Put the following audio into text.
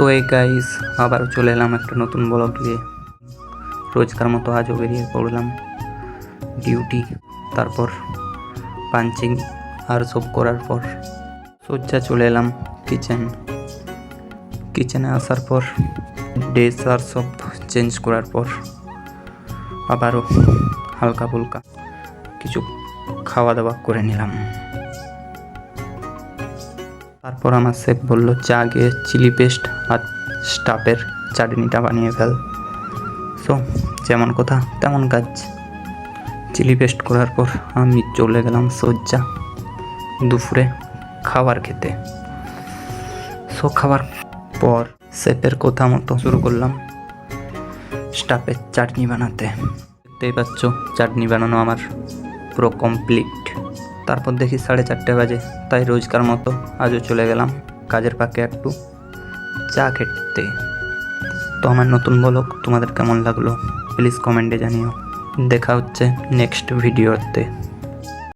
So এই guys আবার চলে এলাম একটা নতুন ব্লগ নিয়ে। রোজকার মতো আজও বেরিয়ে পড়লাম ডিউটি, তারপর পাঞ্চিং আর সব করার পর সোজা চলে এলাম কিচেনে আসার পর ড্রেস আর সব চেঞ্জ করার পর আবারও হালকা ফুলকা কিছু খাওয়া দাওয়া করে নিলাম। তারপর আমার শেফ বললো চা গিয়ে চিলি পেস্ট আর স্টাফের চাটনিটা বানিয়ে ফেল। সো যেমন কথা তেমন কাজ, চিলি পেস্ট করার পর আমি চলে গেলাম সোজা দুপুরে খাবার খেতে। সো খাবার পর শেফের কথা মতো শুরু করলাম স্টাফের চাটনি বানাতে। দেখতেই পাচ্ছ চাটনি বানানো আমার পুরো কমপ্লিট। তারপর দেখি 4:30 বাজে, তাই রোজকার মতো আজও চলে গেলাম কাজের ফাঁকে একটু চা খেতে। তো আমার নতুন ব্লগ তোমাদের কেমন লাগলো প্লিজ কমেন্টে জানিও। দেখা হচ্ছে নেক্সট ভিডিওতে।